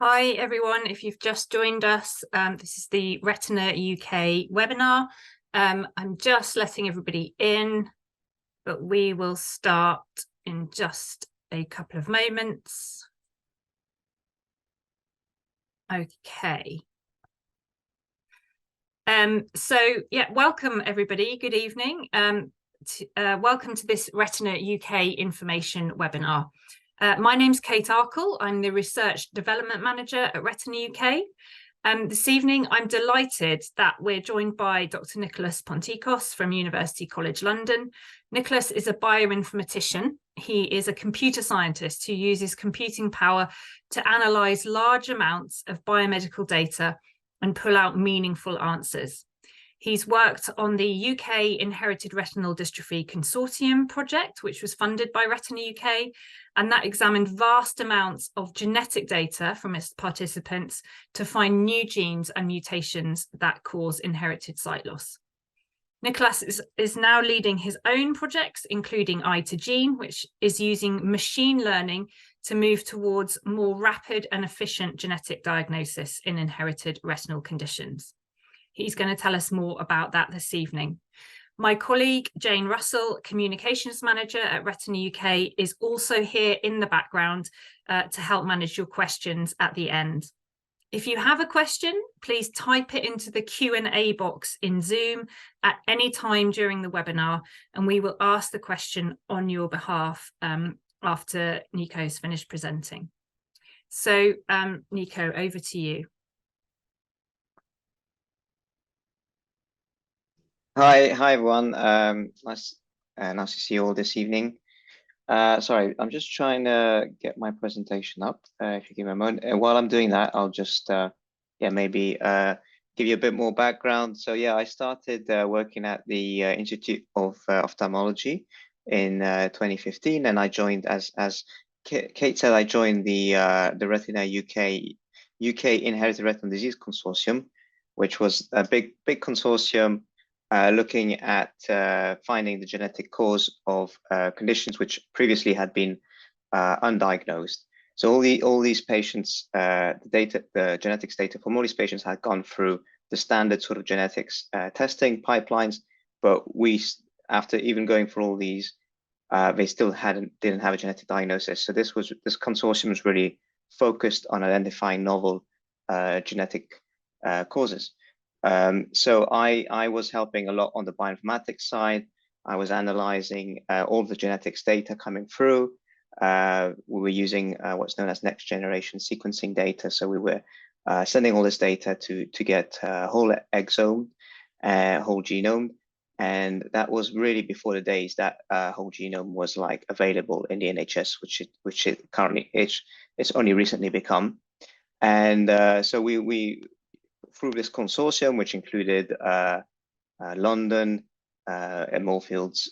Hi everyone, if you've just joined us, this is the Retina UK webinar. I'm just letting everybody in, but we will start in just a couple of moments. Okay. Welcome everybody, good evening. Welcome to this Retina UK information webinar. My name's Kate Arkle. I'm the Research Development Manager at Retina UK. This evening, I'm delighted that we're joined by Dr. Nikolas Pontikos from University College London. Nikolas is a bioinformatician. He is a computer scientist who uses computing power to analyse large amounts of biomedical data and pull out meaningful answers. He's worked on the UK Inherited Retinal Dystrophy Consortium project, which was funded by Retina UK, and that examined vast amounts of genetic data from its participants to find new genes and mutations that cause inherited sight loss. Nikolas is now leading his own projects, including Eye2Gene, which is using machine learning to move towards more rapid and efficient genetic diagnosis in inherited retinal conditions. He's going to tell us more about that this evening. My colleague, Jane Russell, Communications Manager at Retina UK, is also here in the background to help manage your questions at the end. If you have a question, please type it into the Q&A box in Zoom at any time during the webinar, and we will ask the question on your behalf after Nico's finished presenting. So, Nico, over to you. Hi everyone. Nice to see you all this evening. Sorry, I'm just trying to get my presentation up. If you give me a moment, and while I'm doing that, I'll just maybe give you a bit more background. So yeah, I started working at the Institute of Ophthalmology in 2015, and I joined as Kate said, I joined the Retina UK Inherited Retinal Disease Consortium, which was a big consortium. Looking at finding the genetic cause of conditions which previously had been undiagnosed. So all these patients, the genetics data from all these patients had gone through the standard sort of genetics testing pipelines, but after even going through all these, they still didn't have a genetic diagnosis. So this consortium was really focused on identifying novel genetic causes. So I was helping a lot on the bioinformatics side. I was analyzing all the genetics data coming through. We were using what's known as next generation sequencing data. So we were sending all this data to get whole exome, whole genome. And that was really before the days that whole genome was like available in the NHS, which it currently it's only recently become. And so we through this consortium, which included London, Moorfields,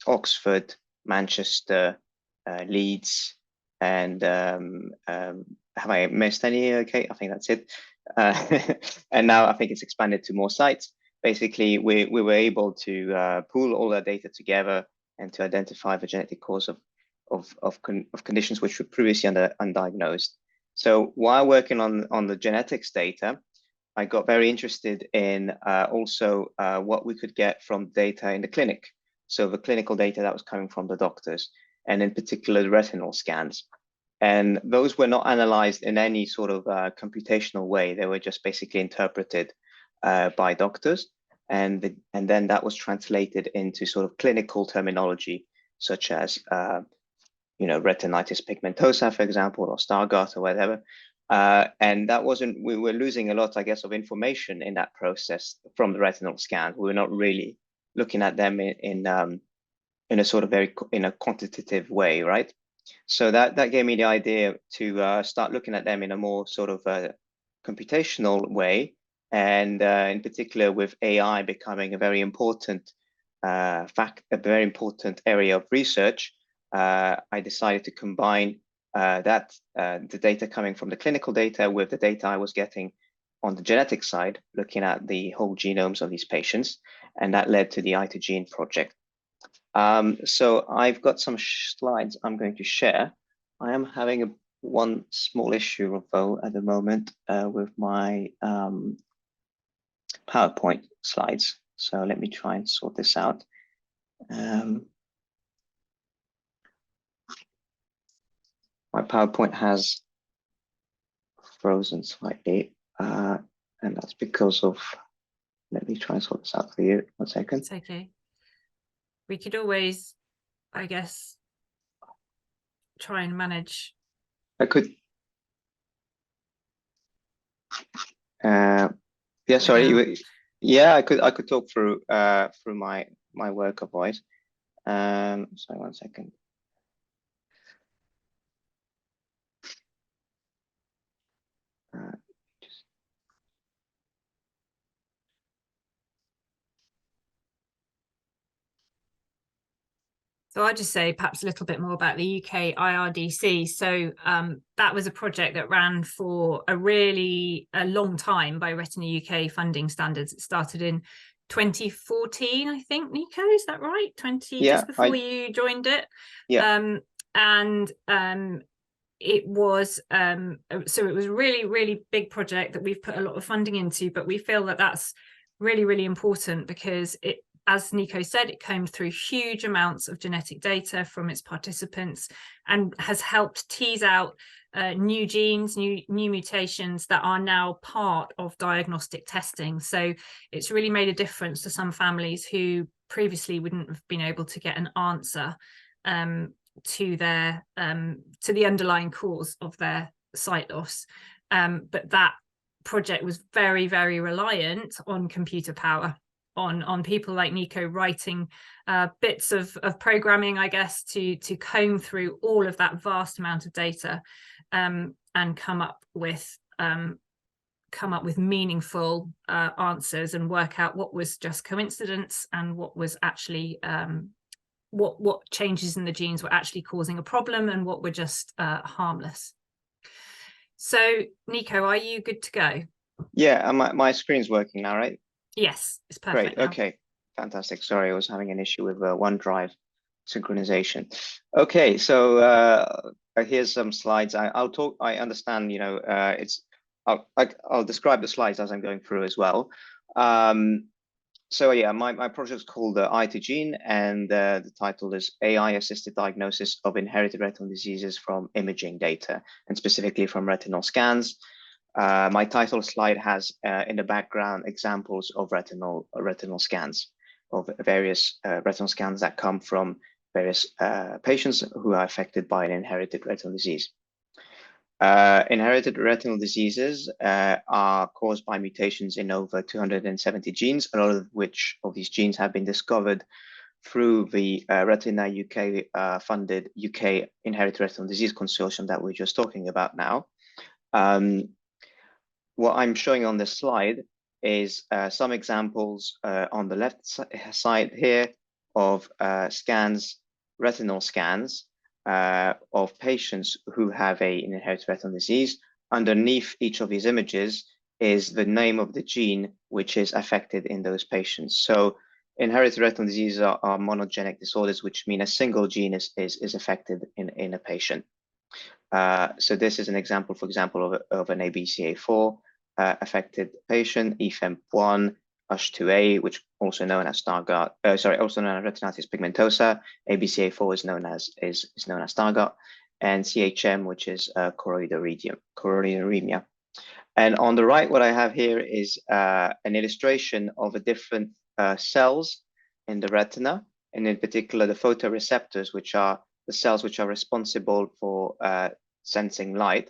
Oxford, Manchester, Leeds, and have I missed any? Okay, I think that's it. And now I think it's expanded to more sites. Basically, we were able to pool all that data together and to identify the genetic cause of conditions which were previously undiagnosed. So while working on the genetics data, I got very interested in also what we could get from data in the clinic. So the clinical data that was coming from the doctors, and in particular the retinal scans. And those were not analyzed in any sort of computational way. They were just basically interpreted by doctors. And then that was translated into sort of clinical terminology, such as retinitis pigmentosa, for example, or Stargardt or whatever. And that we were losing a lot, I guess, of information in that process from the retinal scan. We were not really looking at them in a sort of in a quantitative way, right? So that gave me the idea to start looking at them in a more sort of computational way, and in particular with AI becoming a very important a very important area of research. I decided to combine the data coming from the clinical data with the data I was getting on the genetic side, looking at the whole genomes of these patients, and that led to the Eye2Gene project. So I've got some slides I'm going to share. I am having a one small issue though at the moment with my PowerPoint slides. So let me try and sort this out. My PowerPoint has frozen slightly, and that's because of, let me try and sort this out for you. 1 second. It's okay. We could always, I guess, try and manage. I could. Yeah, sorry. Yeah, I could talk through through my worker voice. Sorry, 1 second. So I'll just say perhaps a little bit more about the UK IRDC. So that was a project that ran for a long time by Retina UK funding standards. It started in 2014, I think, Nico, is that right? Just before you joined it. Yeah. It was so it was a really big project that we've put a lot of funding into, but we feel that that's really important because it, as Nico said, it combed through huge amounts of genetic data from its participants and has helped tease out new genes, new mutations that are now part of diagnostic testing. So it's really made a difference to some families who previously wouldn't have been able to get an answer to the underlying cause of their sight loss. But that project was very reliant on computer power, on people like Nico writing bits of programming, I guess, to comb through all of that vast amount of data and come up with meaningful answers and work out what was just coincidence and what was actually what changes in the genes were actually causing a problem and what were just harmless. So Nico, are you good to go? Yeah, my screen's working now, right? Yes, it's perfect. Great. Okay, fantastic. Sorry, I was having an issue with OneDrive synchronization. Okay, so here's some slides. I'll talk. I understand. You know, I'll describe the slides as I'm going through as well. So yeah, my project's called I2Gene, and the title is AI-assisted diagnosis of inherited retinal diseases from imaging data, and specifically from retinal scans. My title slide has in the background examples of retinal scans, of various retinal scans that come from various patients who are affected by an inherited retinal disease. Inherited retinal diseases are caused by mutations in over 270 genes, a lot of which of these genes have been discovered through the Retina UK funded UK Inherited Retinal Disease Consortium that we're just talking about now. What I'm showing on this slide is some examples on the left side here of retinal scans of patients who have an inherited retinal disease. Underneath each of these images is the name of the gene which is affected in those patients. So inherited retinal diseases are monogenic disorders, which mean a single gene is affected in a patient. So this is an example, for example, of an ABCA4 affected patient, EFEM1, USH2A, which also known as Stargardt, also known as retinitis pigmentosa. ABCA4 is known as Stargardt, and CHM, which is choroideremia. And on the right, what I have here is an illustration of the different cells in the retina, and in particular the photoreceptors, which are the cells which are responsible for sensing light.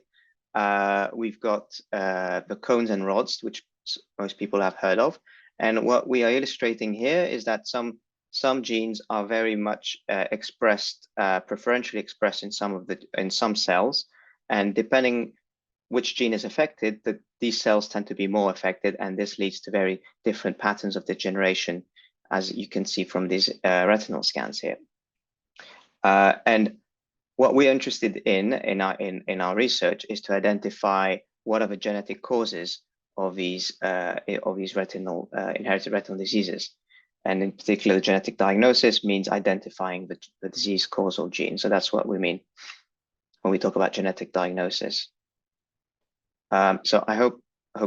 We've got the cones and rods, which most people have heard of. And what we are illustrating here is that some genes are very much expressed, preferentially expressed in some cells, and depending which gene is affected, these cells tend to be more affected, and this leads to very different patterns of degeneration, as you can see from these retinal scans here. And what we're interested in our research is to identify what are the genetic causes of these inherited retinal diseases, and in particular, the genetic diagnosis means identifying the disease causal gene. So that's what we mean. when we talk about genetic diagnosis. So I hope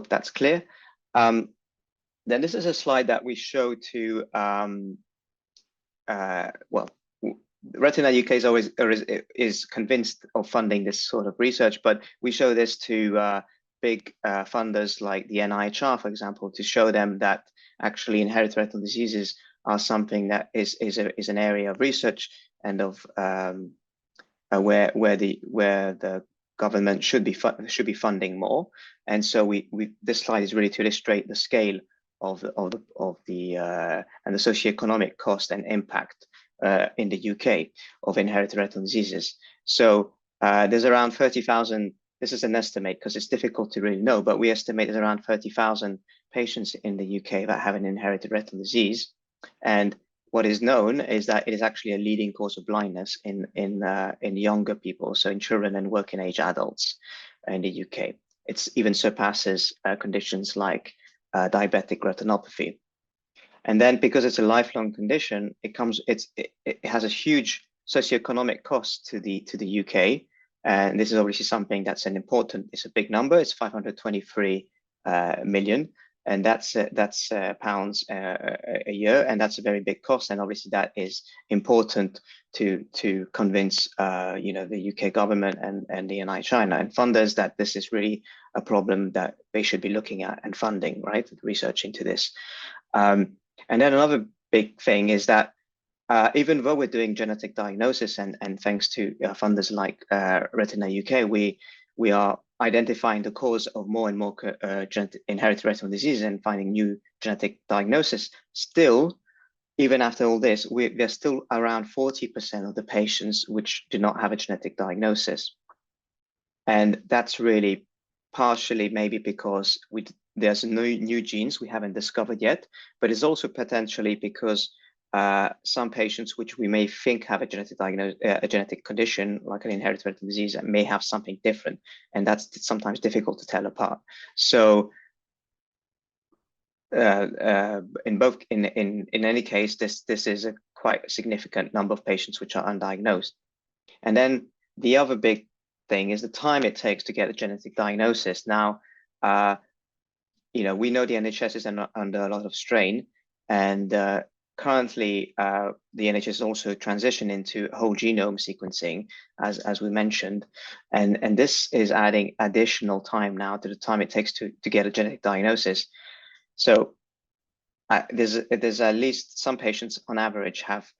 that's clear. Then this is a slide that we show to Retina UK is convinced of funding this sort of research, but we show this to big funders like the NIHR, for example, to show them that actually inherited retinal diseases are something that is an area of research and of where the government should be funding more. And so this slide is really to illustrate the scale of the and the socioeconomic cost and impact in the UK of inherited retinal diseases. So there's around 30,000. This is an estimate because it's difficult to really know, but we estimate there's around 30,000 patients in the UK that have an inherited retinal disease. And what is known is that it is actually a leading cause of blindness in younger people, so in children and working age adults in the UK. It even surpasses conditions like diabetic retinopathy. And then because it's a lifelong condition, it has a huge socioeconomic cost to the UK. And this is obviously something that's it's a big number. It's 523 million. And that's pounds a year, and that's a very big cost. And obviously that is important to convince the UK government and the NIHR and funders that this is really a problem that they should be looking at and funding, right? Research into this. And then another big thing is that even though we're doing genetic diagnosis and thanks to funders like Retina UK, we are identifying the cause of more and more inherited retinal diseases and finding new genetic diagnosis. Still, even after all this, there's still around 40% of the patients which do not have a genetic diagnosis. And that's really partially maybe because there's new genes we haven't discovered yet, but it's also potentially because some patients which we may think have a genetic condition like an inherited retinal disease may have something different, and that's sometimes difficult to tell apart. So in any case, this is a quite significant number of patients which are undiagnosed. And then the other big thing is the time it takes to get a genetic diagnosis. Now, we know the NHS is under a lot of strain, and currently, the NHS is also transitioning into whole genome sequencing, as we mentioned, and this is adding additional time now to the time it takes to get a genetic diagnosis. So there's at least some patients on average have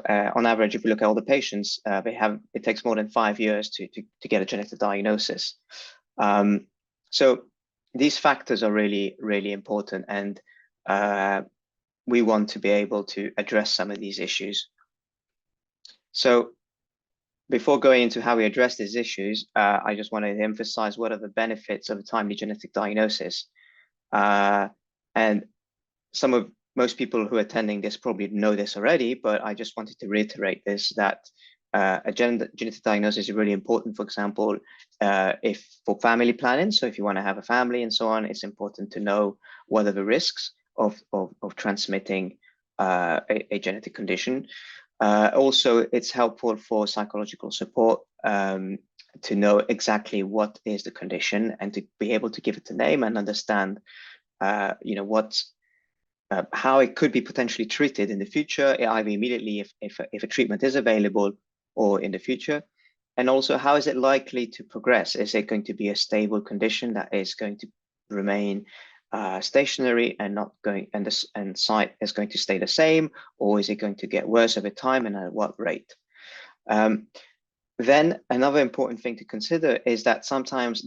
on average, if you look at all the patients, it takes more than 5 years to get a genetic diagnosis. So these factors are really, really important, and we want to be able to address some of these issues. So before going into how we address these issues, I just wanted to emphasize what are the benefits of a timely genetic diagnosis. And most people who are attending this probably know this already, but I just wanted to reiterate this, that a genetic diagnosis is really important, for example, for family planning. So if you want to have a family and so on, it's important to know what are the risks of transmitting a genetic condition. Also, it's helpful for psychological support to know exactly what is the condition and to be able to give it a name and understand, how it could be potentially treated in the future, either immediately if a treatment is available or in the future. And also, how is it likely to progress? Is it going to be a stable condition that is going to remain stationary and not going, and sight is going to stay the same, or is it going to get worse over time, and at what rate? Then another important thing to consider is that sometimes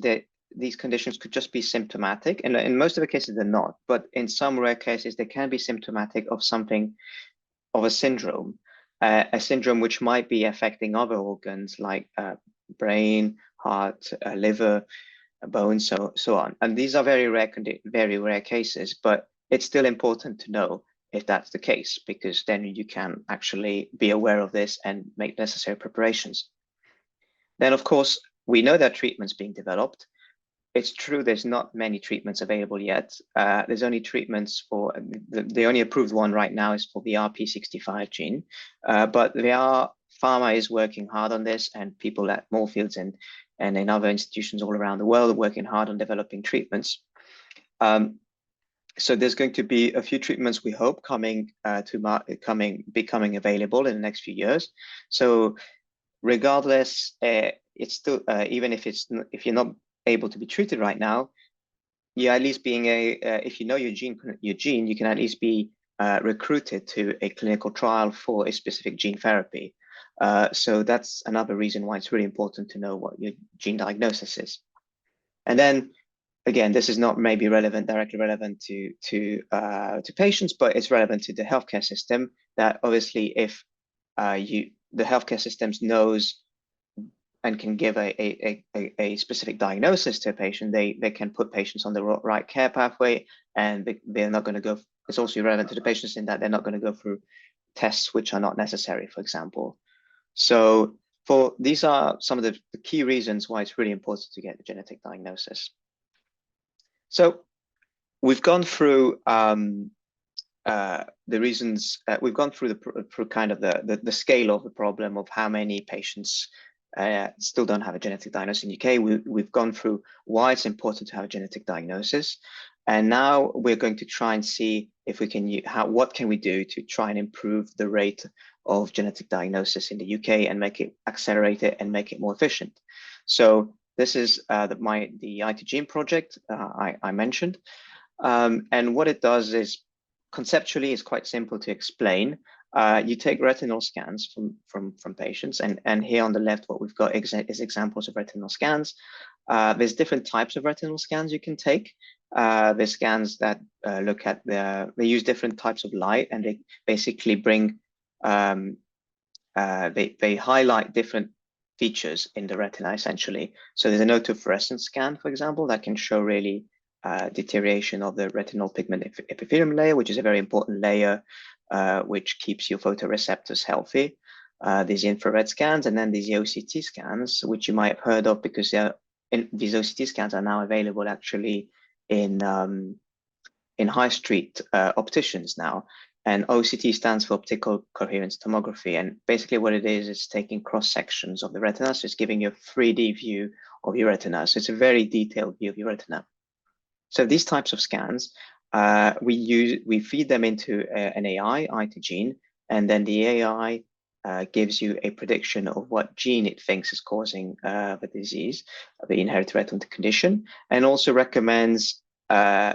these conditions could just be symptomatic, and in most of the cases they're not, but in some rare cases they can be symptomatic of a syndrome, which might be affecting other organs like brain, heart, liver, bones, so on. And these are very rare cases, but it's still important to know if that's the case, because then you can actually be aware of this and make necessary preparations. Then, of course, we know that treatments being developed. It's true there's not many treatments available yet. There's only treatments for, the only approved one right now is for the RP65 gene, but there are pharma is working hard on this, and people at Moorfields and in other institutions all around the world are working hard on developing treatments. So there's going to be a few treatments, we hope, becoming available in the next few years. So regardless, it's still even if you're not able to be treated right now, you're at least being if you know your gene, you can at least be recruited to a clinical trial for a specific gene therapy. So that's another reason why it's really important to know what your gene diagnosis is. And then again, this is not maybe directly relevant to patients, but it's relevant to the healthcare system. That obviously, if the healthcare systems knows and can give a specific diagnosis to a patient, they can put patients on the right care pathway, and they're not going to go. It's also relevant to the patients in that they're not going to go through tests which are not necessary, for example. So these are some of the key reasons why it's really important to get a genetic diagnosis. So we've gone through the reasons. We've gone through kind of the scale of the problem of how many patients still don't have a genetic diagnosis in the UK. We've gone through why it's important to have a genetic diagnosis, and now we're going to try and see if we can what can we do to try and improve the rate of genetic diagnosis in the UK and accelerate it and make it more efficient. So this is the IT-Gene project I mentioned, and what it does is conceptually is quite simple to explain. You take retinal scans from patients, and here on the left, what we've got is examples of retinal scans. There's different types of retinal scans you can take. There's scans that look at they use different types of light, and they basically bring they highlight different features in the retina essentially. So there's an autofluorescence scan, for example, that can show really deterioration of the retinal pigment epithelium layer, which is a very important layer which keeps your photoreceptors healthy. These infrared scans, and then these OCT scans, which you might have heard of because these OCT scans are now available actually in high street opticians now. And OCT stands for optical coherence tomography. And basically what it is taking cross sections of the retina. So it's giving you a 3D view of your retina. So it's a very detailed view of your retina. So these types of scans, we feed them into an AI, IT-Gene, and then the AI gives you a prediction of what gene it thinks is causing the disease, the inherited retinal condition, and also recommends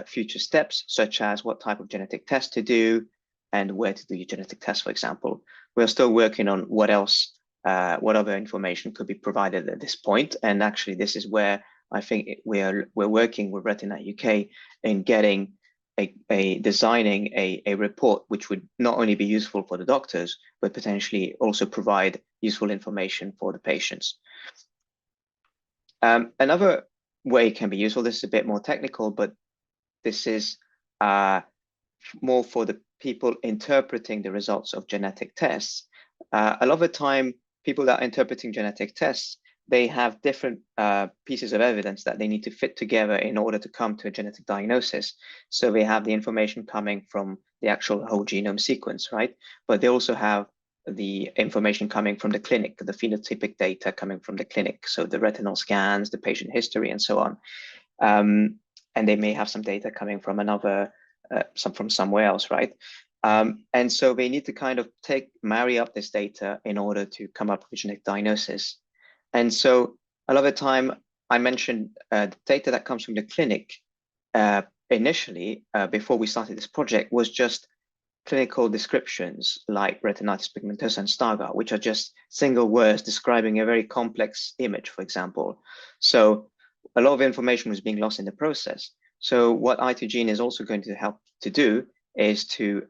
future steps, such as what type of genetic test to do and where to do your genetic test, for example. We're still working on what other information could be provided at this point. And actually, this is where I think we're working with Retina UK in getting designing a report which would not only be useful for the doctors, but potentially also provide useful information for the patients. Another way it can be useful, this is a bit more technical, but this is more for the people interpreting the results of genetic tests. A lot of the time, people that are interpreting genetic tests, they have different pieces of evidence that they need to fit together in order to come to a genetic diagnosis. So they have the information coming from the actual whole genome sequence, right? But they also have the information coming from the clinic, the phenotypic data coming from the clinic. So the retinal scans, the patient history, and so on. And they may have some data coming from from somewhere else, right? And so they need to kind of marry up this data in order to come up with a genetic diagnosis. And so a lot of the time, I mentioned the data that comes from the clinic initially, before we started this project, was just clinical descriptions like retinitis pigmentosa and Stargardt, which are just single words describing a very complex image, for example. So a lot of information was being lost in the process. So what IT-Gene is also going to help to do is to,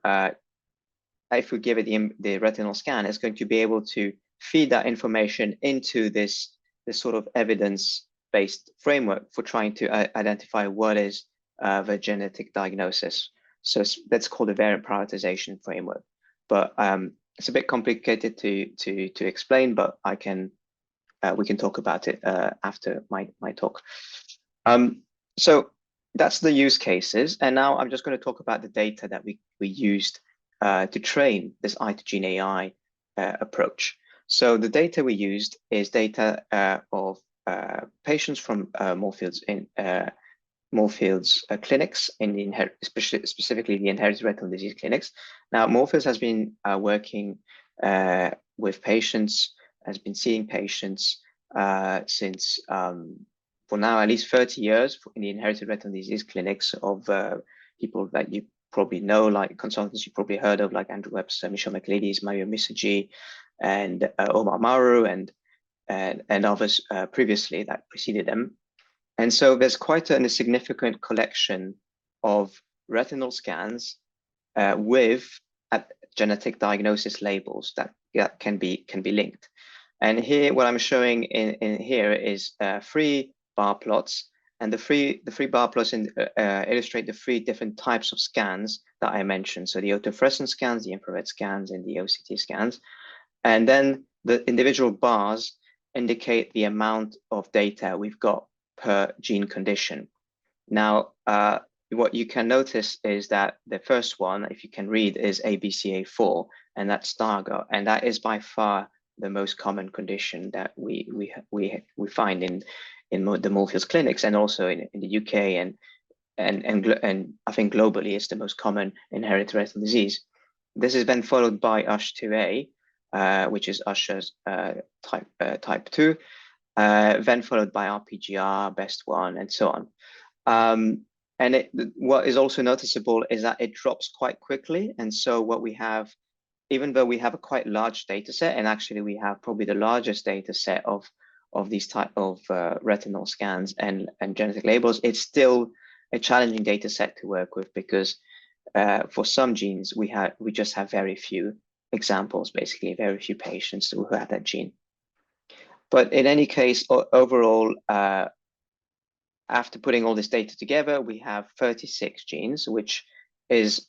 if we give it the retinal scan, it's going to be able to feed that information into this sort of evidence-based framework for trying to identify what is the genetic diagnosis. So that's called a variant prioritization framework. But it's a bit complicated to explain, but we can talk about it after my talk. So that's the use cases. And now I'm just going to talk about the data that we used to train this IT-Gene AI approach. So the data we used is data of patients from Moorfields clinics in the specifically the inherited retinal disease clinics. Now, Moorfields has been working with patients, has been seeing patients since for now at least 30 years in the inherited retinal disease clinics of people that you probably know, like consultants you probably heard of, like Andrew Webster, Michelle McLeodys, Mario Misogi, and Omar Maru, and others previously that preceded them. And so there's quite a significant collection of retinal scans with genetic diagnosis labels that can be linked. And here, what I'm showing in here is 3 bar plots, and the three bar plots illustrate the 3 different types of scans that I mentioned. So the autofluorescent scans, the infrared scans, and the OCT scans. And then the individual bars indicate the amount of data we've got per gene condition. Now, what you can notice is that the first one, if you can read, is ABCA4, and that's Stargardt, and that is by far the most common condition that we find in the Moorfields clinics, and also in the UK, and I think globally it's the most common inherited retinal disease. This has been followed by USH2A, which is Usher's type 2, then followed by RPGR, Best 1, and so on. And what is also noticeable is that it drops quite quickly. And so what we have, even though we have a quite large data set, and actually we have probably the largest data set of these type of retinal scans and genetic labels, it's still a challenging data set to work with, because for some genes, we just have very few examples, basically very few patients who have that gene. But in any case, overall, after putting all this data together, we have 36 genes, which is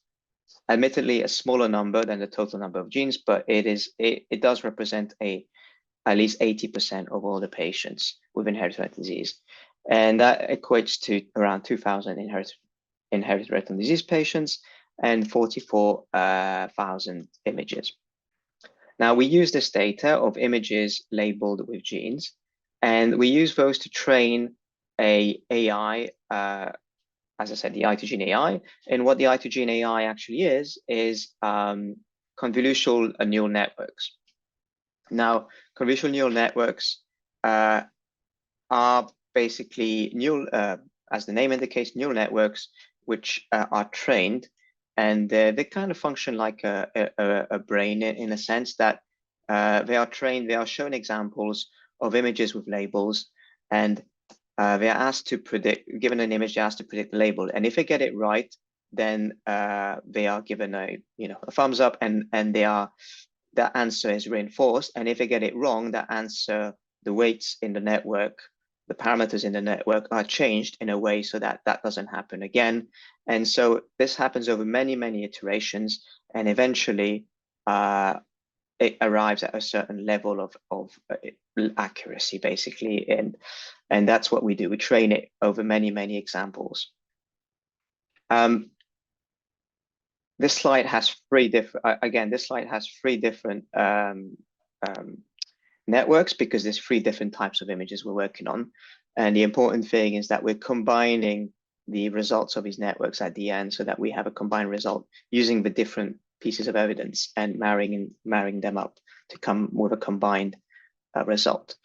admittedly a smaller number than the total number of genes, but it does represent at least 80% of all the patients with inherited retinal disease. And that equates to around 2,000 inherited retinal disease patients and 44,000 images. Now, we use this data of images labeled with genes, and we use those to train a AI, as I said, the i2Gene AI. And what the i2Gene AI actually is convolutional neural networks. Now, convolutional neural networks are basically neural, as the name indicates, neural networks which are trained, and they kind of function like a brain in a sense that they are trained. They are shown examples of images with labels, and they are asked to predict, given an image, they're asked to predict the label. And if they get it right, then they are given a thumbs up, and that answer is reinforced. And if they get it wrong, that answer, the weights in the network, the parameters in the network are changed in a way so that that doesn't happen again. And so this happens over many, many iterations, and eventually it arrives at a certain level of accuracy, basically. And that's what we do. We train it over many, many examples. This slide has 3 different, again, this slide has 3 different networks, because there's 3 different types of images we're working on. And the important thing is that we're combining the results of these networks at the end so that we have a combined result using the different pieces of evidence and marrying them up to come with a combined result.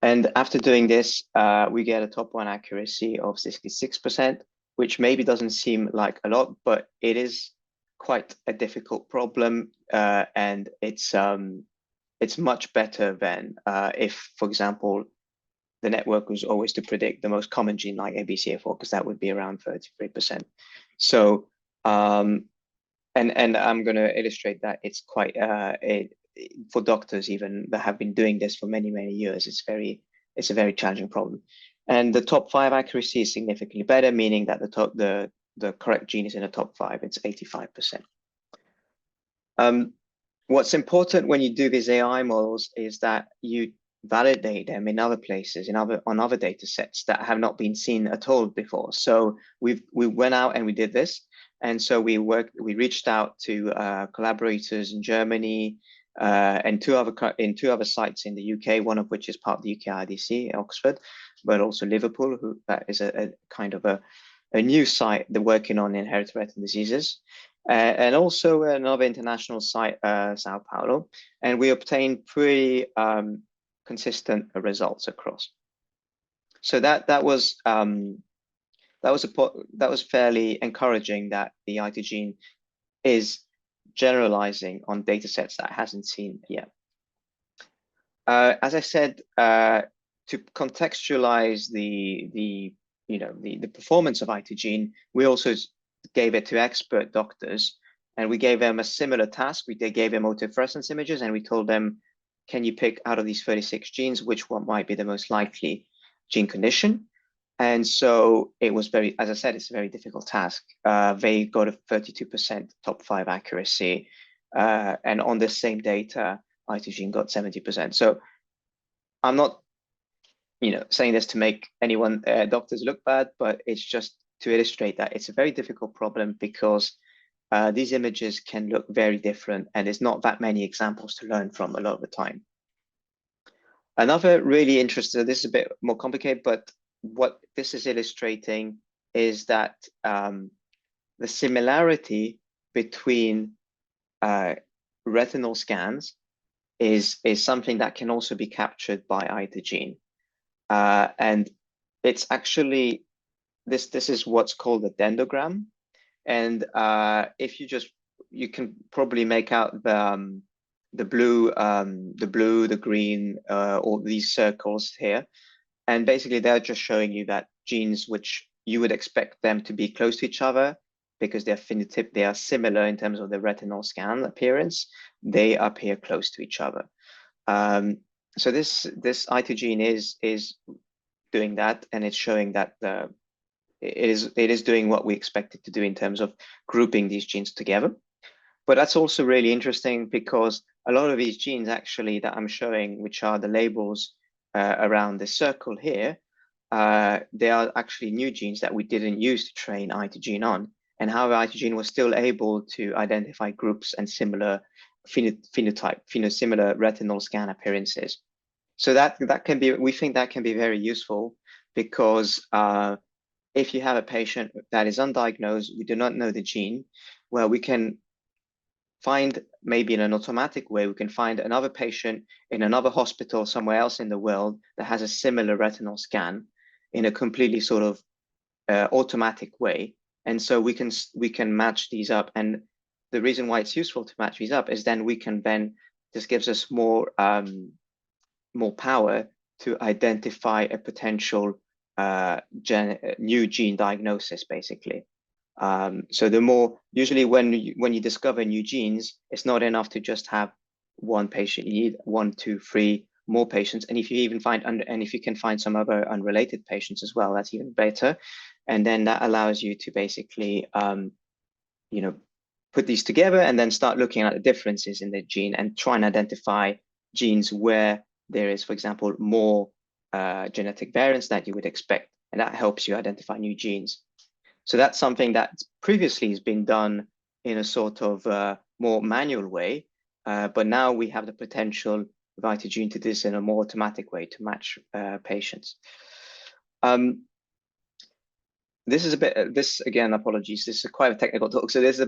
And after doing this, we get a top line accuracy of 66%, which maybe doesn't seem like a lot, but it is quite a difficult problem. And it's much better than if, for example, the network was always to predict the most common gene like ABCA4, because that would be around 33%. So, and I'm going to illustrate that it's quite, for doctors even that have been doing this for many, many years, it's a very challenging problem. And the top 5 accuracy is significantly better, meaning that the correct gene is in the top 5, it's 85%. What's important when you do these AI models is that you validate them in other places, on other data sets that have not been seen at all before. So we went out and we did this. And so we reached out to collaborators in Germany, and in two other sites in the UK, one of which is part of the UK IDC, Oxford, but also Liverpool, that is a kind of a new site they're working on inherited retinal diseases, and also another international site, Sao Paulo, and we obtained pretty consistent results across. So that was fairly encouraging, that the IT gene is generalizing on data sets that it hasn't seen yet. As I said, to contextualize the performance of IT gene, we also gave it to expert doctors, and we gave them a similar task. We gave them autofluorescence images, and we told them, can you pick out of these 36 genes which one might be the most likely gene condition? And so it was as I said, it's a very difficult task. They got a 32% top 5 accuracy, and on the same data, IT gene got 70%. So I'm not, saying this to make anyone doctors look bad, but it's just to illustrate that it's a very difficult problem, because these images can look very different, and there's not that many examples to learn from a lot of the time. Another really interesting, this is a bit more complicated, but what this is illustrating is that the similarity between retinal scans is something that can also be captured by IT gene. And it's actually, this is what's called a dendrogram. And if you can probably make out the blue, the green, all these circles here. And basically they're just showing you that genes which you would expect them to be close to each other, because they're phenotypic, they are similar in terms of the retinal scan appearance, they appear close to each other. So this IT gene is doing that, and it's showing that it is doing what we expect it to do in terms of grouping these genes together. But that's also really interesting, because a lot of these genes actually that I'm showing, which are the labels around the circle here, they are actually new genes that we didn't use to train IT gene on, and how IT gene was still able to identify groups and similar phenotype, similar retinal scan appearances. So that can be, we think that can be very useful, because if you have a patient that is undiagnosed, we do not know the gene, well, we can find, maybe in an automatic way, we can find another patient in another hospital somewhere else in the world that has a similar retinal scan in a completely sort of automatic way. And so we can match these up. And the reason why it's useful to match these up is then this gives us more power to identify a potential new gene diagnosis, basically. So the more, usually when you discover new genes, it's not enough to just have one patient. You need 1, 2, 3 more patients, and if you can find some other unrelated patients as well, that's even better. And then that allows you to basically put these together and then start looking at the differences in the gene and try and identify genes where there is, for example, more genetic variants that you would expect, and that helps you identify new genes. So that's something that previously has been done in a sort of more manual way, but now we have the potential with IT gene to do this in a more automatic way to match patients. This is again, apologies, this is quite a technical talk, so this is a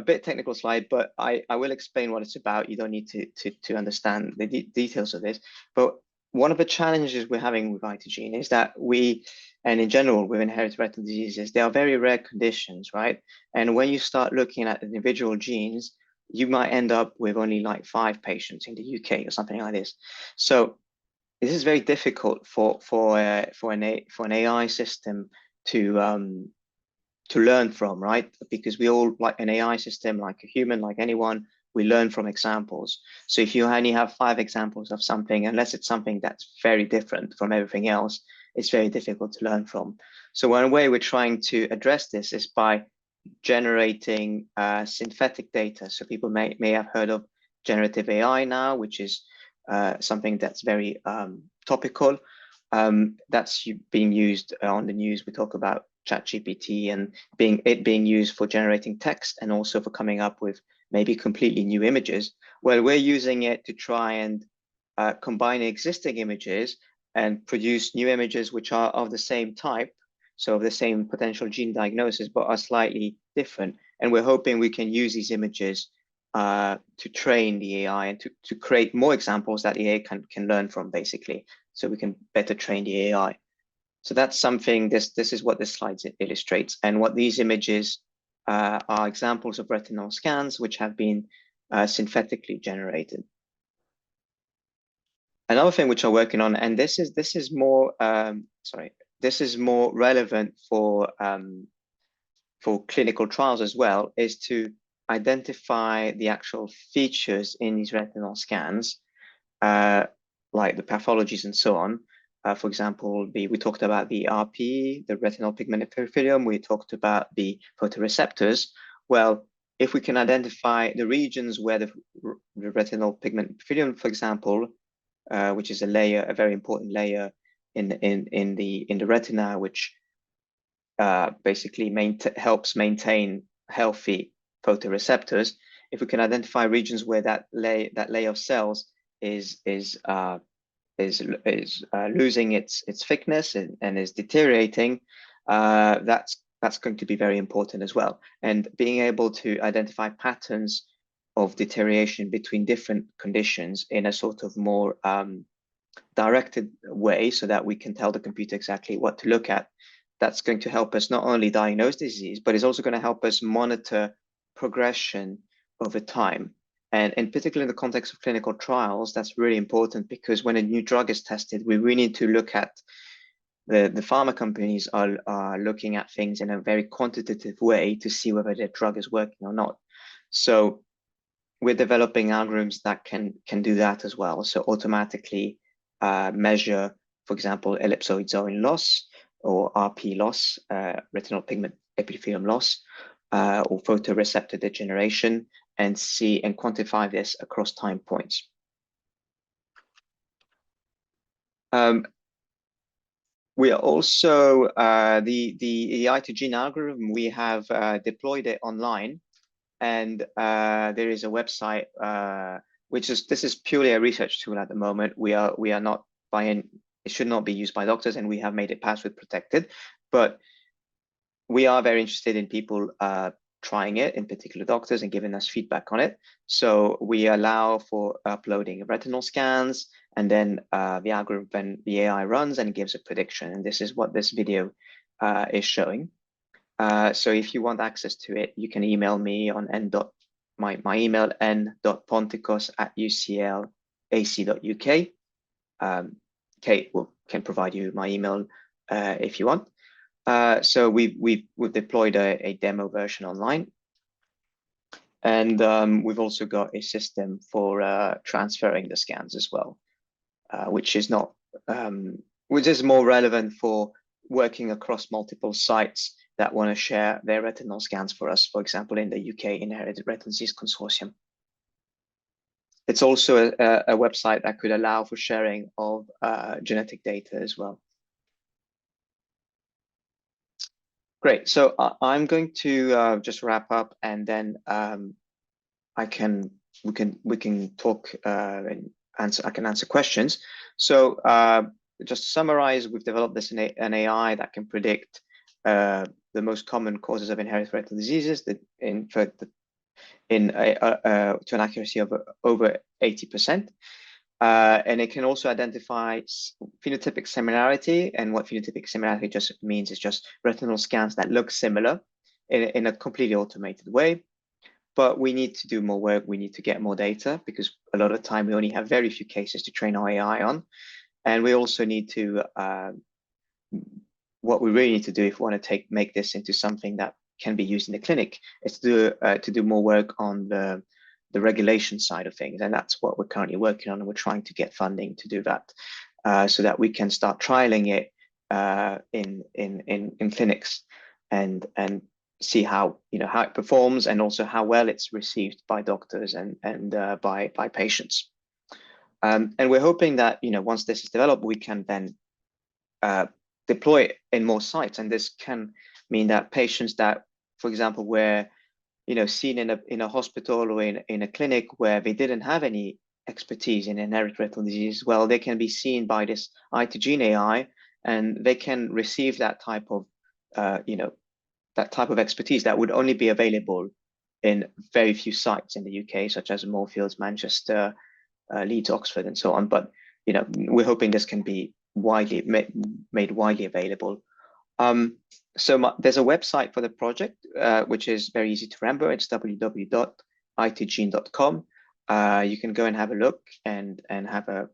bit technical slide, but I will explain what it's about. You don't need to understand the details of this, but one of the challenges we're having with IT gene is that and in general with inherited retinal diseases, they are very rare conditions, right? And when you start looking at individual genes, you might end up with only like 5 patients in the UK or something like this. So this is very difficult for an AI system to learn from, right? Because we all, like an AI system, like a human, like anyone, we learn from examples. So if you only have 5 examples of something, unless it's something that's very different from everything else, it's very difficult to learn from. So one way we're trying to address this is by generating synthetic data. So people may have heard of generative AI now, which is something that's very topical. That's being used on the news. We talk about ChatGPT and being used for generating text and also for coming up with maybe completely new images. Well, we're using it to try and combine existing images and produce new images which are of the same type, so of the same potential gene diagnosis, but are slightly different. And we're hoping we can use these images to train the AI and to create more examples that the AI can learn from, basically, so we can better train the AI. So that's something, this is what this slide illustrates. And what these images are examples of retinal scans which have been synthetically generated. Another thing which I'm working on, and this is more this is more relevant for clinical trials as well, is to identify the actual features in these retinal scans, like the pathologies and so on. For example, we talked about the RP, the retinal pigment epithelium. We talked about the photoreceptors. Well, if we can identify the regions where the retinal pigment epithelium, for example, which is a very important layer in the retina, which basically helps maintain healthy photoreceptors. If we can identify regions where that layer of cells is losing its thickness and is deteriorating, that's going to be very important as well. And being able to identify patterns of deterioration between different conditions in a sort of more directed way, so that we can tell the computer exactly what to look at, that's going to help us not only diagnose disease, but it's also going to help us monitor progression over time. And in particular, in the context of clinical trials, that's really important, because when a new drug is tested, we really need to look at the pharma companies are looking at things in a very quantitative way to see whether their drug is working or not. So we're developing algorithms that can do that as well. So automatically measure, for example, ellipsoid zone loss or RP loss, retinal pigment epithelium loss, or photoreceptor degeneration, and see and quantify this across time points. We are also, the AI to gene algorithm, we have deployed it online, and there is a website, this is purely a research tool at the moment. We are not buying, it should not be used by doctors, and we have made it password protected, but we are very interested in people trying it, in particular doctors, and giving us feedback on it. So we allow for uploading retinal scans, and then the algorithm, the AI runs and gives a prediction. And this is what this video is showing. So if you want access to it, you can email me on my email n.pontikos@uclac.uk. Kate can provide you my email if you want. So we've deployed a demo version online, and we've also got a system for transferring the scans as well, which is more relevant for working across multiple sites that want to share their retinal scans for us, for example, in the UK Inherited Retinal Disease Consortium. It's also a website that could allow for sharing of genetic data as well. Great. So I'm going to just wrap up, and then we can talk and answer. I can answer questions. So just to summarize, we've developed an AI that can predict the most common causes of inherited retinal diseases to an accuracy of over 80%. And it can also identify phenotypic similarity. And what phenotypic similarity just means is just retinal scans that look similar in a completely automated way. But we need to do more work. We need to get more data, because a lot of the time we only have very few cases to train our AI on. And we also need to, what we really need to do if we want to make this into something that can be used in the clinic, is to do more work on the regulation side of things. And that's what we're currently working on. And we're trying to get funding to do that, so that we can start trialing it in clinics and see how it performs, and also how well it's received by doctors and by patients. And we're hoping that once this is developed, we can then deploy it in more sites. And this can mean that patients that, for example, were seen in a hospital or in a clinic where they didn't have any expertise in inherited retinal disease, well, they can be seen by this eye-to-gene AI, and they can receive that type of expertise that would only be available in very few sites in the UK, such as Moorfields, Manchester, Leeds, Oxford, and so on. But we're hoping this can be made widely available. So there's a website for the project, which is very easy to remember. It's www.itgene.com. You can go and have a look and have a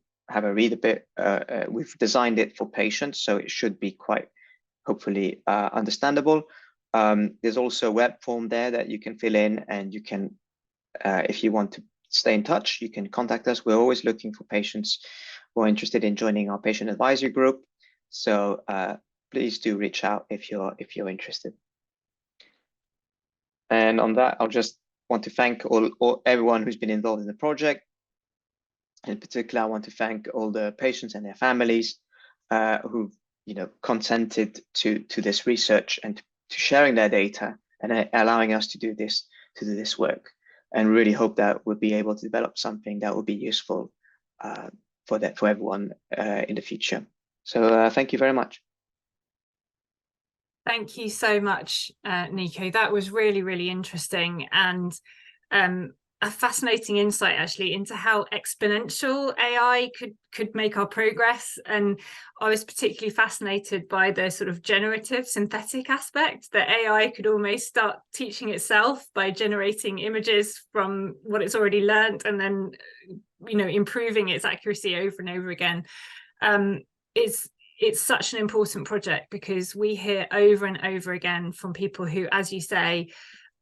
read a bit. We've designed it for patients, so it should be quite, hopefully, understandable. There's also a web form there that you can fill in, and you can, if you want to stay in touch, you can contact us. We're always looking for patients who are interested in joining our patient advisory group. So please do reach out if you're interested. And on that, I'll just want to thank everyone who's been involved in the project. In particular, I want to thank all the patients and their families who've consented to this research and to sharing their data and allowing us to do this work. And really hope that we'll be able to develop something that will be useful for everyone in the future. So thank you very much. Thank you so much, Nico. That was really, really interesting, and a fascinating insight actually into how exponential AI could make our progress. And I was particularly fascinated by the sort of generative synthetic aspect, that AI could almost start teaching itself by generating images from what it's already learned, and then improving its accuracy over and over again. It's such an important project, because we hear over and over again from people who, as you say,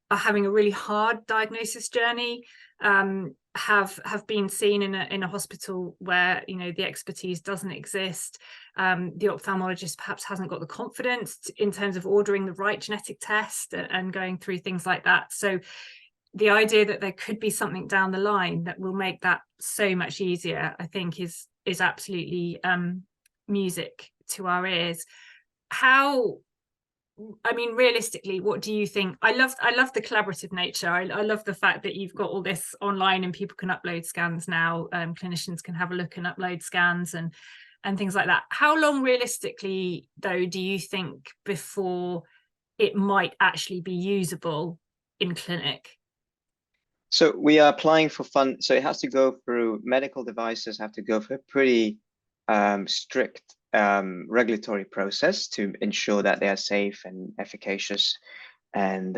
are having a really hard diagnosis journey, have been seen in a hospital where the expertise doesn't exist. The ophthalmologist perhaps hasn't got the confidence in terms of ordering the right genetic test and going through things like that. So the idea that there could be something down the line that will make that so much easier, I think is absolutely music to our ears. Realistically, what do you think? I love the collaborative nature. I love the fact that you've got all this online and people can upload scans now. Clinicians can have a look and upload scans and things like that. How long realistically, though, do you think before it might actually be usable in clinic? So we are applying for fund. So it has to go through, medical devices have to go for a pretty strict regulatory process to ensure that they are safe and efficacious and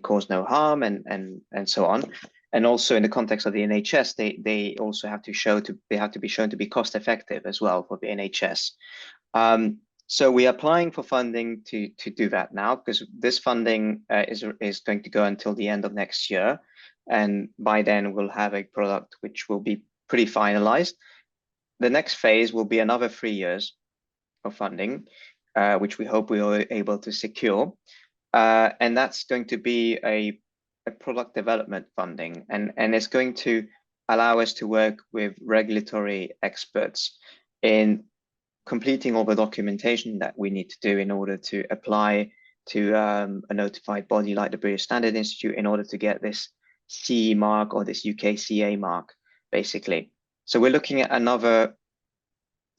cause no harm and so on. And also in the context of the NHS, they also have to be shown to be cost effective as well for the NHS. So we are applying for funding to do that now, because this funding is going to go until the end of next year. And by then we'll have a product which will be pretty finalized. The next phase will be another 3 years of funding, which we hope we are able to secure. And that's going to be a product development funding. And it's going to allow us to work with regulatory experts in completing all the documentation that we need to do in order to apply to a notified body like the British Standard Institute in order to get this CE mark or this UKCA mark, basically. So we're looking at another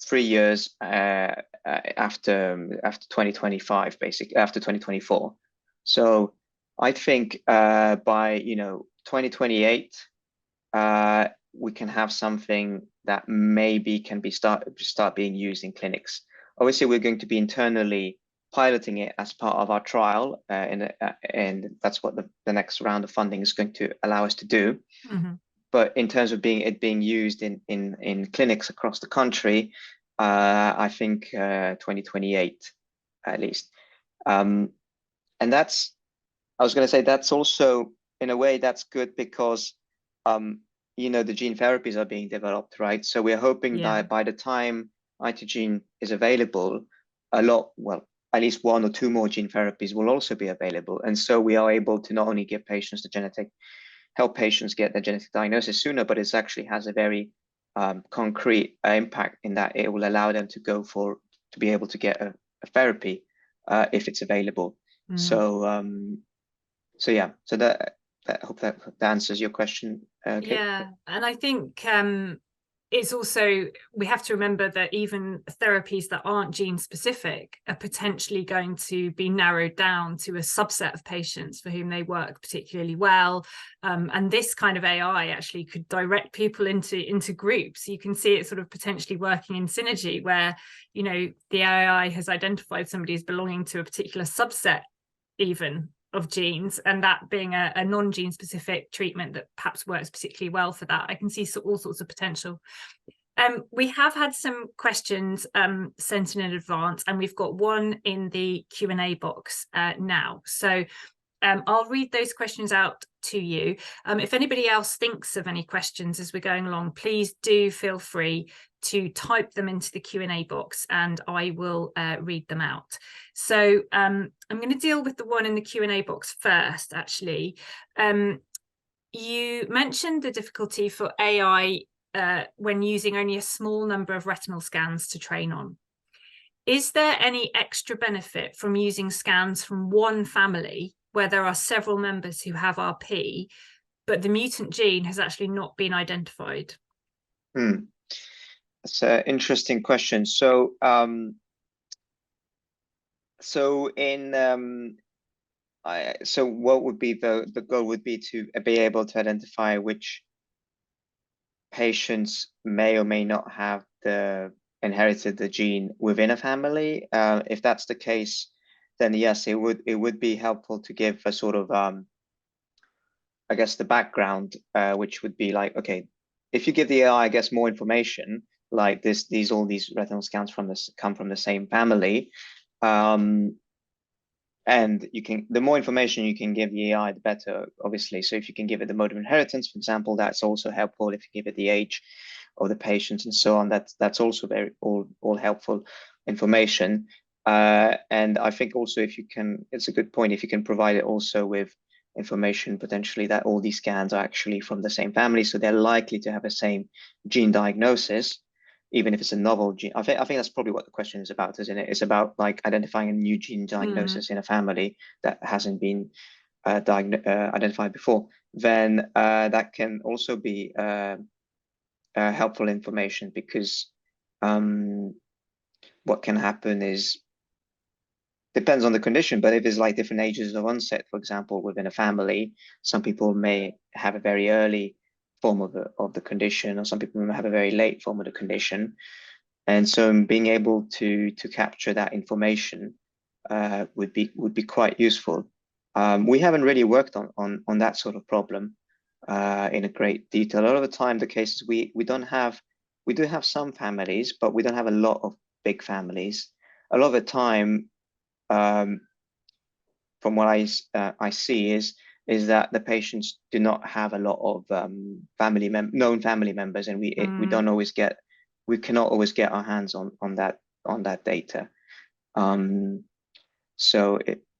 3 years after 2025, basically after 2024. So I think by 2028 we can have something that maybe can be start being used in clinics. Obviously, we're going to be internally piloting it as part of our trial, and that's what the next round of funding is going to allow us to do. Mm-hmm. But in terms of being used in clinics across the country, I think 2028 at least. And that's, I was going to say, that's also in a way that's good because the gene therapies are being developed, right? So we're hoping that by the time ITGene is available, at least 1 or 2 more gene therapies will also be available. And so we are able to not only give patients help patients get their genetic diagnosis sooner, but it actually has a very concrete impact in that it will allow them to be able to get a therapy if it's available. So yeah, so that I hope that answers your question, Kate. Yeah, and I think it's also, we have to remember that even therapies that aren't gene specific are potentially going to be narrowed down to a subset of patients for whom they work particularly well. And this kind of AI actually could direct people into groups. You can see it sort of potentially working in synergy where, you know, the AI has identified somebody as belonging to a particular subset even of genes, and that being a non-gene specific treatment that perhaps works particularly well for that. I can see all sorts of potential. We have had some questions sent in advance, and we've got one in the Q&A box now. So I'll read those questions out to you. If anybody else thinks of any questions as we're going along, please do feel free to type them into the Q&A box and I will read them out. So I'm going to deal with the one in the Q&A box first, actually. You mentioned the difficulty for AI when using only a small number of retinal scans to train on. Is there any extra benefit from using scans from one family where there are several members who have RP, but the mutant gene has actually not been identified? That's an interesting question. So, so what would be the goal would be to be able to identify which patients may or may not have inherited the gene within a family. If that's the case, then yes, it would be helpful to give a sort of I guess the background, which would be like, okay, if you give the AI, I guess, more information, like all these retinal scans come from the same family, and the more information you can give the AI, the better, obviously. So if you can give it the mode of inheritance, for example, that's also helpful. If you give it the age of the patients and so on, that's also all helpful information. And I think also it's a good point if you can provide it also with information potentially that all these scans are actually from the same family, so they're likely to have the same gene diagnosis, even if it's a novel gene. I think that's probably what the question is about, isn't it? It's about like identifying a new gene diagnosis in a family that hasn't been identified before. Then that can also be helpful information, because what can happen is, depends on the condition, but if it's like different ages of onset, for example, within a family, some people may have a very early form of the condition, or some people may have a very late form of the condition. And so being able to capture that information would be quite useful. We haven't really worked on that sort of problem in a great detail. A lot of the time, the cases we do have some families, but we don't have a lot of big families. A lot of the time, from what I see is that the patients do not have a lot of known family members, and we cannot always get our hands on that data.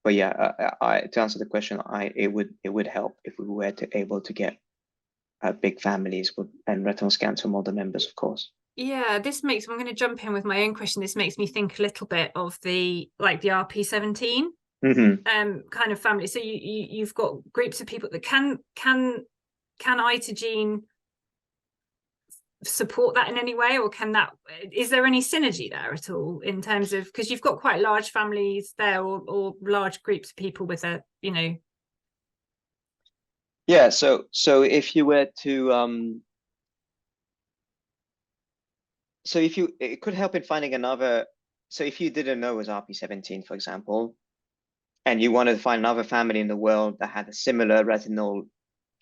But yeah, to answer the question, it would help if we were able to get big families and retinal scans from all the members, of course. Yeah, I'm going to jump in with my own question. This makes me think a little bit of the RP17 kind of family. So you've got groups of people that can ITA support that in any way, or is there any synergy there at all in terms of, because you've got quite large families there, or large groups of people with Yeah, so if you were to it could help in finding another. So if you didn't know it was RP17, for example, and you wanted to find another family in the world that had a similar retinal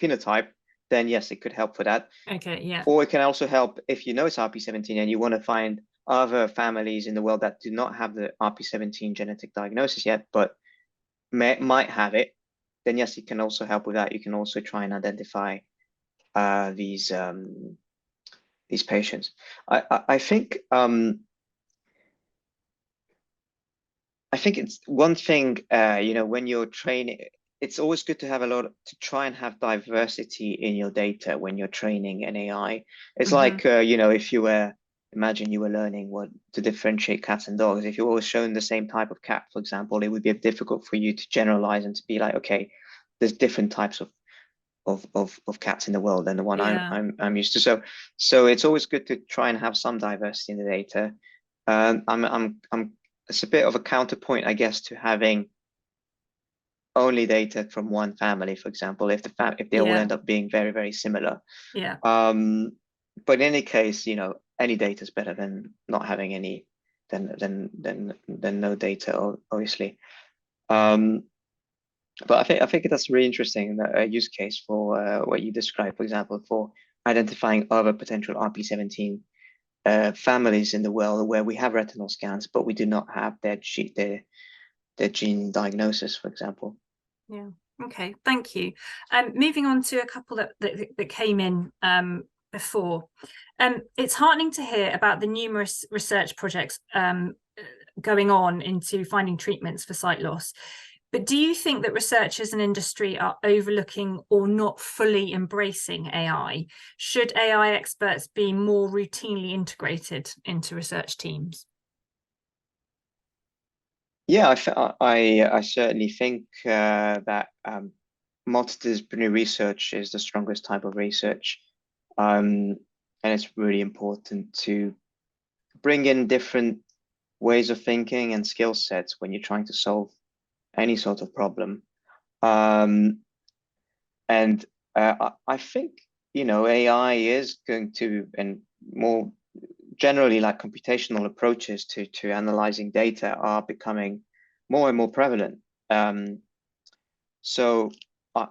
phenotype, then yes, it could help for that. Okay, yeah. Or it can also help if you know it's RP17 and you want to find other families in the world that do not have the RP17 genetic diagnosis yet, but might have it. Then yes, it can also help with that. You can also try and identify these patients. I think it's one thing, when you're training, it's always good to have to try and have diversity in your data when you're training an AI. It's like, if you were imagine you were learning what to differentiate cats and dogs. If you were shown the same type of cat, for example, it would be difficult for you to generalize and to be like, okay, there's different types of cats in the world than the one Yeah. I'm used to. So it's always good to try and have some diversity in the data. I'm it's a bit of a counterpoint, I guess, to having only data from one family, for example, if they all Yeah. end up being very, very similar. Yeah. But in any case, any data is better than not having any, than no data, obviously. But I think that's really interesting, a use case for what you described, for example, for identifying other potential RP17 families in the world where we have retinal scans, but we do not have their gene diagnosis, for example. Yeah. Okay. Thank you. Moving on to a couple that came in before. It's heartening to hear about the numerous research projects going on into finding treatments for sight loss. But do you think that researchers and industry are overlooking or not fully embracing AI? Should AI experts be more routinely integrated into research teams? Yeah, I certainly think that multidisciplinary research is the strongest type of research. And it's really important to bring in different ways of thinking and skill sets when you're trying to solve any sort of problem. And I think, AI is going to, and more generally, like computational approaches to analyzing data are becoming more and more prevalent. So uh,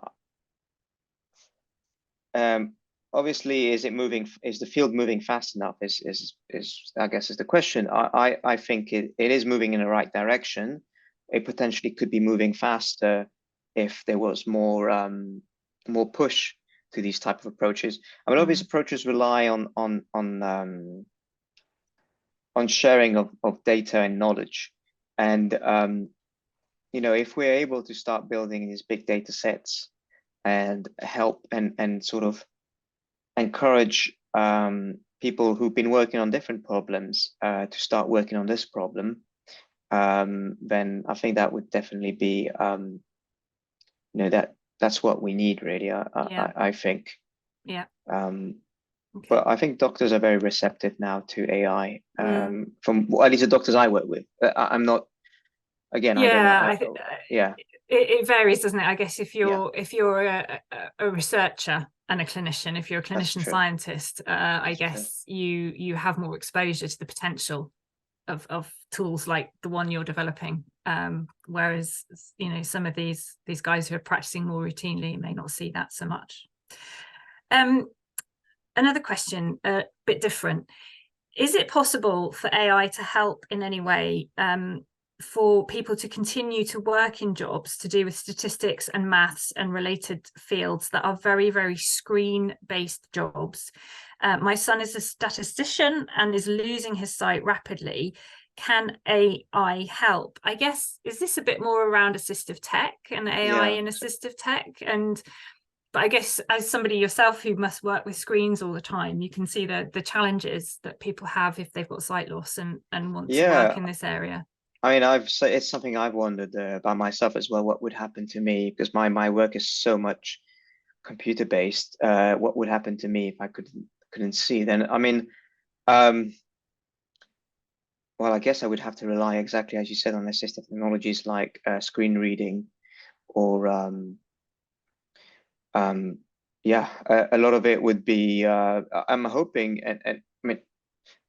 obviously, is the field moving fast enough is I guess is the question. I think it is moving in the right direction. It potentially could be moving faster if there was more push to these type of approaches. I mean, all these approaches rely on sharing of data and knowledge. And if we're able to start building these big data sets and help and sort of encourage people who've been working on different problems to start working on this problem, then I think that would definitely be, that's what we need, really. I think. Yeah. Okay. But I think doctors are very receptive now to AI. From at least the doctors I work with. I'm not. Again, I don't know. Yeah. It varies, doesn't it? I guess if Yeah. you're a researcher and a clinician, if you're a That's clinician true. scientist, I guess you have more exposure to the potential of tools like the one you're developing. Whereas some of these guys who are practicing more routinely may not see that so much. Another question, a bit different. Is it possible for AI to help in any way for people to continue to work in jobs to do with statistics and maths and related fields that are very, very screen-based jobs? My son is a statistician and is losing his sight rapidly. Can AI help? I guess, is this a bit more around assistive tech and AI in assistive tech? But I guess as somebody yourself who must work with screens all the time, you can see the challenges that people have if they've got sight loss and want to work in this area. I mean, it's something I've wondered about myself as well. What would happen to me, because my work is so much computer based? What would happen to me if I couldn't see? Then I mean, well, I guess I would have to rely exactly as you said on assistive technologies like screen reading or yeah, a lot of it would be. I'm hoping, and I mean,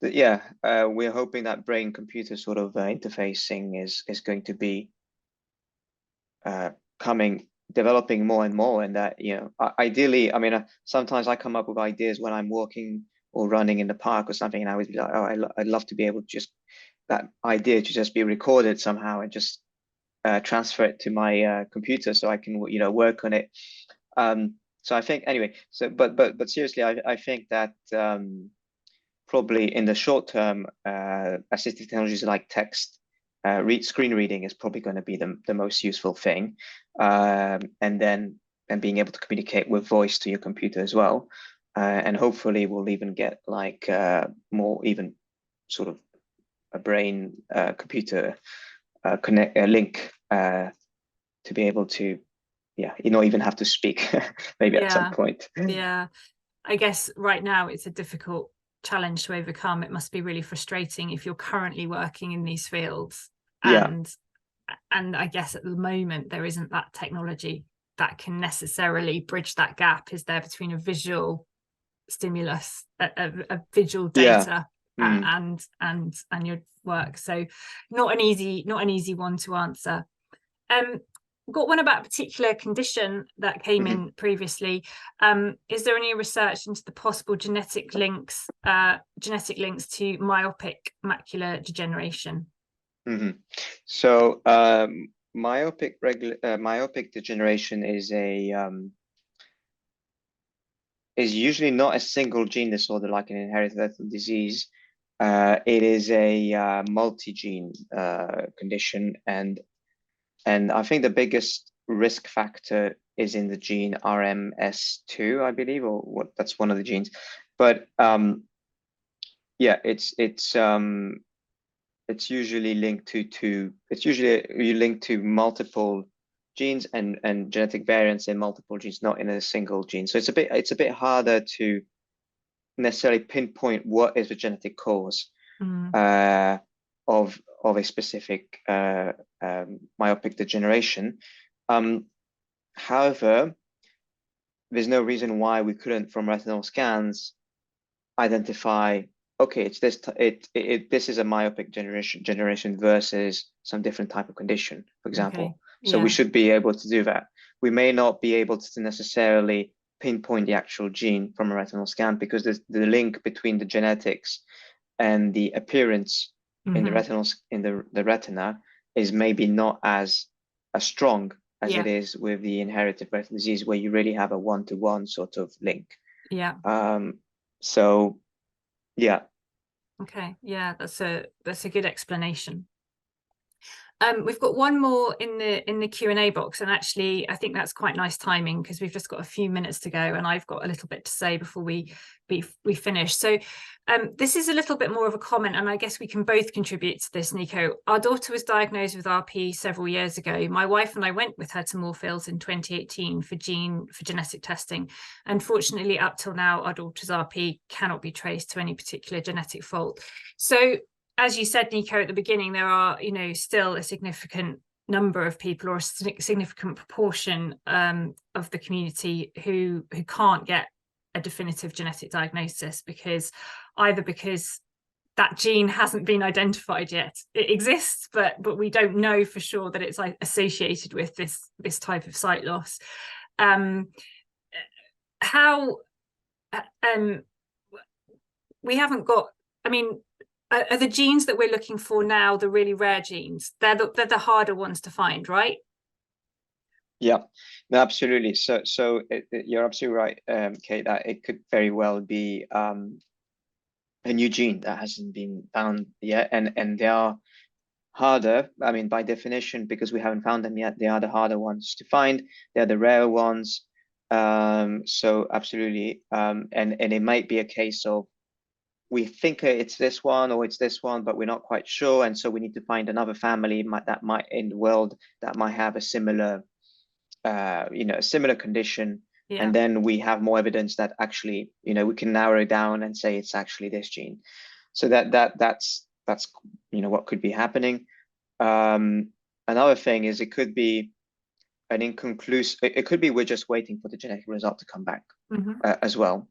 yeah, we're hoping that brain-computer sort of interfacing is going to be developing more and more, and that ideally, I mean, sometimes I come up with ideas when I'm walking or running in the park or something, and I would be like, oh, I'd love to be able to just that idea to just be recorded somehow and just transfer it to my computer so I can work on it. So I think anyway. So but seriously, I think that probably in the short term, assistive technologies like text screen reading is probably going to be the most useful thing, and being able to communicate with voice to your computer as well. and hopefully we'll even get like more even sort of a brain computer connect link to be able to, yeah, you not even have to speak maybe at some point. Yeah. I guess right now it's a difficult challenge to overcome. It must be really frustrating if you're currently working in these fields, Yeah. and I guess at the moment there isn't that technology that can necessarily bridge that gap, is there, between a visual stimulus, a visual data, and your work. So not an easy one to answer. Got one about a particular condition that came in previously. Is there any research into the possible genetic links to myopic macular degeneration? So myopic degeneration is usually not a single gene disorder like an inherited retinal disease. It is a multi-gene condition, and I think the biggest risk factor is in the gene RMS2, I believe, or what, that's one of the genes. But yeah, it's usually linked to multiple genes and genetic variants in multiple genes, not in a single gene. So it's a bit harder to necessarily pinpoint what is the genetic cause of a specific myopic degeneration. However, there's no reason why we couldn't, from retinal scans, identify, okay, it's this this is a myopic generation versus some different type of condition, for example. Okay. So we should be able to do that. We may not be able to necessarily pinpoint the actual gene from a retinal scan, because the link between the genetics and the appearance in the retina is maybe not as strong as it is with the inherited retinal disease, where you really have a one-to-one sort of link. So yeah. Okay. Yeah, that's a good explanation. We've got one more in the Q&A box, and actually I think that's quite nice timing, because we've just got a few minutes to go and I've got a little bit to say before we finish. So this is a little bit more of a comment, and I guess we can both contribute to this, Nico. Our daughter was diagnosed with RP several years ago. My wife and I went with her to Moorfields in 2018 for genetic testing. Unfortunately, up till now, our daughter's RP cannot be traced to any particular genetic fault. So as you said, Nico, at the beginning, there are, still a significant number of people, or a significant proportion of the community who can't get a definitive genetic diagnosis, because that gene hasn't been identified yet. It exists, but we don't know for sure that it's associated with this type of sight loss. We haven't got, are the genes that we're looking for now the really rare genes? They're the harder ones to find, right? Yeah, no, absolutely. So you're absolutely right, Kate, that it could very well be a new gene that hasn't been found yet, and they are harder. By definition, because we haven't found them yet, they are the harder ones to find. They're the rare ones. So absolutely, and it might be a case of, we think it's this one or it's this one, but we're not quite sure, and so we need to find another family in the world that might have a similar a similar condition, and then we have more evidence that actually we can narrow it down and say it's actually this gene. So that's what could be happening. Another thing is, it could be an inconclusive, it could be we're just waiting for the genetic result to come back as well,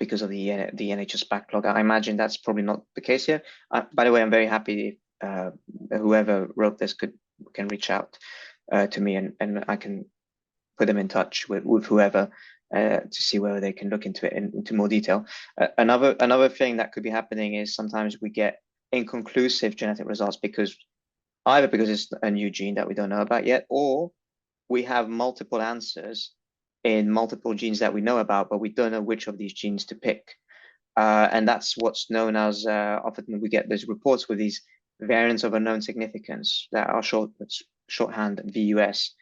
because of the NHS backlog. I imagine that's probably not the case here. By the way, I'm very happy if whoever wrote this can reach out to me, and I can put them in touch with whoever to see whether they can look into it into more detail. Another thing that could be happening is sometimes we get inconclusive genetic results either because it's a new gene that we don't know about yet, or we have multiple answers in multiple genes that we know about, but we don't know which of these genes to pick. And that's what's known as, often we get those reports with these variants of unknown significance that are shorthand VUS.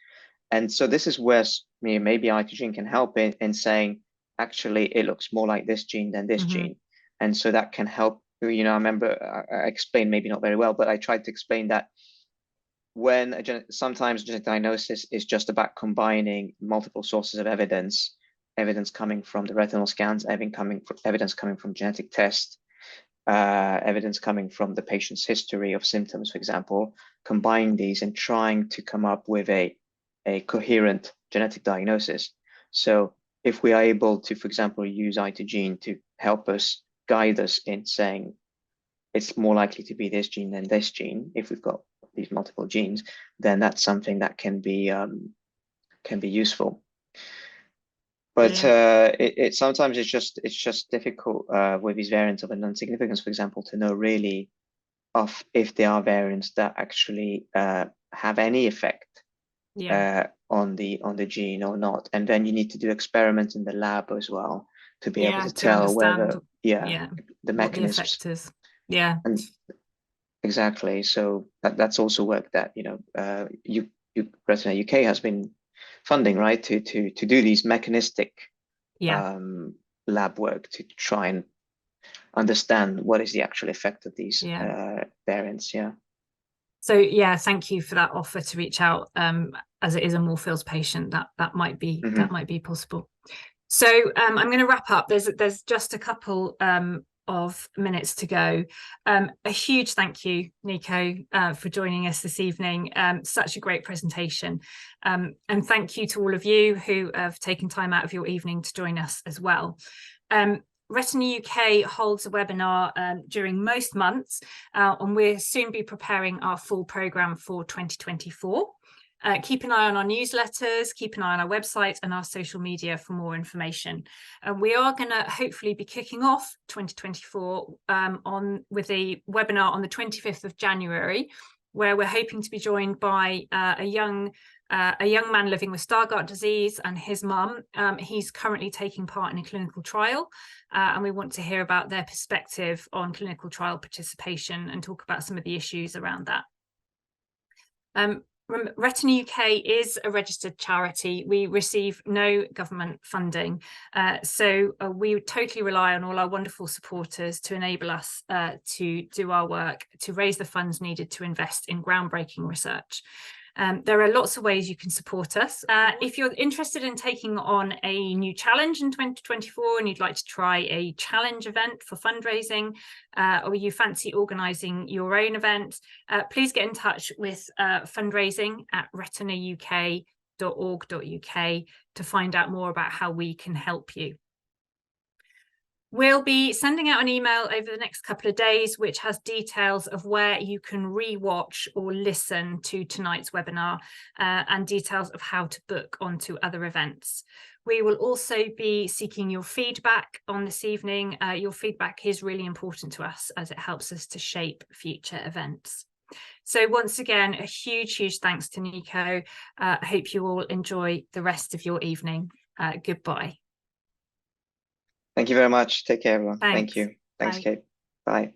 And so this is where maybe ITGene can help in saying, actually it looks more like this gene than this gene. And so that can help. I remember I explained, maybe not very well, but I tried to explain that when sometimes genetic diagnosis is just about combining multiple sources of evidence coming from the retinal scans, evidence coming from genetic tests, evidence coming from the patient's history of symptoms, for example, combine these and trying to come up with a coherent genetic diagnosis. So if we are able to, for example, use i2gene to help us, guide us in saying it's more likely to be this gene than this gene, if we've got these multiple genes, then that's something that can be useful. But sometimes it's just difficult with these variants of unknown significance, for example, to know really if there are variants that actually have any effect on the gene or not. And then you need to do experiments in the lab as well to be able to tell whether the mechanisms. The effect is. Yeah. And exactly. So that's also work that Retina UK has been funding, right, to do these mechanistic lab work to try and understand what is the actual effect of these variants. So thank you for that offer to reach out. As it is a Moorfields patient, that might be possible. So I'm going to wrap up. There's just a couple of minutes to go. A huge thank you, Nico, for joining us this evening. Such a great presentation. And thank you to all of you who have taken time out of your evening to join us as well. Retina UK holds a webinar during most months, and we'll soon be preparing our full programme for 2024. Keep an eye on our newsletters, keep an eye on our website and our social media for more information. We are going to hopefully be kicking off 2024 with a webinar on the 25th of January, where we're hoping to be joined by a young man living with Stargardt disease and his mum. He's currently taking part in a clinical trial, and we want to hear about their perspective on clinical trial participation and talk about some of the issues around that. Retina UK is a registered charity. We receive no government funding, so we totally rely on all our wonderful supporters to enable us to do our work, to raise the funds needed to invest in groundbreaking research. There are lots of ways you can support us. If you're interested in taking on a new challenge in 2024 and you'd like to try a challenge event for fundraising, or you fancy organising your own event, please get in touch with fundraising at retinauk.org.uk to find out more about how we can help you. We'll be sending out an email over the next couple of days, which has details of where you can re-watch or listen to tonight's webinar, and details of how to book onto other events. We will also be seeking your feedback on this evening. Your feedback is really important to us as it helps us to shape future events. So once again, a huge thanks to Nico. I hope you all enjoy the rest of your evening. Goodbye. Thank you very much. Take care, everyone. Thanks. Thank you. Thanks, Bye. Kate. Bye.